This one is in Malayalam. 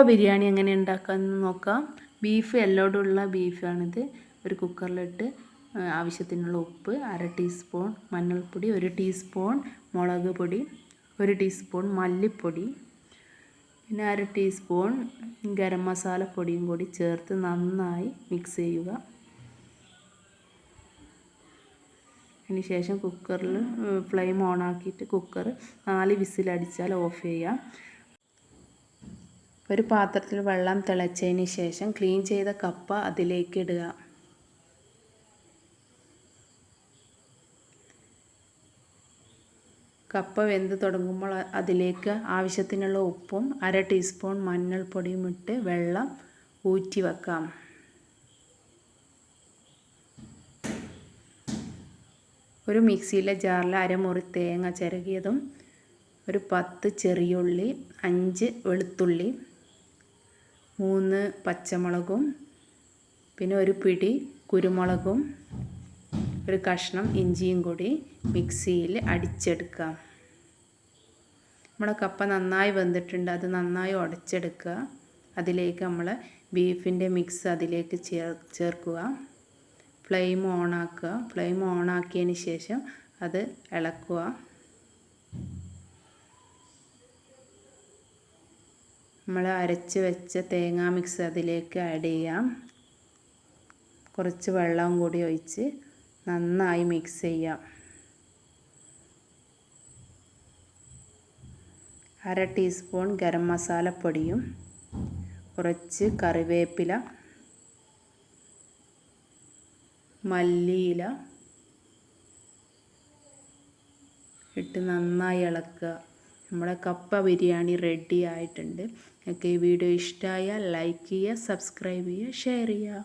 ബിരിയാണി എങ്ങനെ ഉണ്ടാക്കാമെന്ന് നോക്കാം. ബീഫ് എല്ലോടുള്ള ബീഫാണിത്. ഒരു കുക്കറിലിട്ട് ആവശ്യത്തിനുള്ള ഉപ്പ്, 1/2 ടീസ്പൂൺ മഞ്ഞൾപ്പൊടി, 1 ടീസ്പൂൺ മുളക് പൊടി, 1 ടീസ്പൂൺ മല്ലിപ്പൊടി, പിന്നെ 1/2 ടീസ്പൂൺ ഗരം മസാല പൊടിയും കൂടി ചേർത്ത് നന്നായി മിക്സ് ചെയ്യുക. അതിനുശേഷം കുക്കറിൽ ഫ്ലെയിം ഓണാക്കിയിട്ട് കുക്കർ 4 വിസിലടിച്ചാൽ ഓഫ് ചെയ്യാം. ഒരു പാത്രത്തിൽ വെള്ളം തിളച്ചതിന് ശേഷം ക്ലീൻ ചെയ്ത കപ്പ അതിലേക്ക് ഇടുക. കപ്പ വെന്ത് തുടങ്ങുമ്പോൾ അതിലേക്ക് ആവശ്യത്തിനുള്ള ഉപ്പും 1/2 ടീസ്പൂൺ മഞ്ഞൾപ്പൊടിയും ഇട്ട് വെള്ളം ഊറ്റി വെക്കാം. ഒരു മിക്സിയിലെ ജാറിൽ അരമുറി തേങ്ങ ചിരകിയതും, ഒരു 10 ചെറിയുള്ളി, 5 വെളുത്തുള്ളി, 3 പച്ചമുളകും, പിന്നെ ഒരു പിടി കുരുമുളകും, ഒരു കഷ്ണം ഇഞ്ചിയും കൂടി മിക്സിയിൽ അടിച്ചെടുക്കാം. നമ്മുടെ കപ്പ നന്നായി വെന്തിട്ടുണ്ട്. അത് നന്നായി ഉടച്ചെടുക്കുക. അതിലേക്ക് നമ്മൾ ബീഫിൻ്റെ മിക്സ് അതിലേക്ക് ചേർക്കുക. ഫ്ലെയിം ഓണാക്കുക. ഫ്ലെയിം ഓണാക്കിയതിന് ശേഷം അത് ഇളക്കുക. നമ്മൾ അരച്ച് വെച്ച തേങ്ങാ മിക്സ് അതിലേക്ക് ആഡ് ചെയ്യാം. കുറച്ച് വെള്ളം കൂടി ഒഴിച്ച് നന്നായി മിക്സ് ചെയ്യാം. 1/2 ടീസ്പൂൺ ഗരം മസാല പൊടിയും, കുറച്ച് കറിവേപ്പില, മല്ലിയില ഇട്ട് നന്നായി ഇളക്കുക. നമ്മുടെ കപ്പ ബിരിയാണി റെഡി ആയിട്ടുണ്ട്. നിങ്ങൾക്ക് ഈ വീഡിയോ ഇഷ്ടമായാൽ ലൈക്ക് ചെയ്യുക, സബ്സ്ക്രൈബ് ചെയ്യുക, ഷെയർ ചെയ്യുക.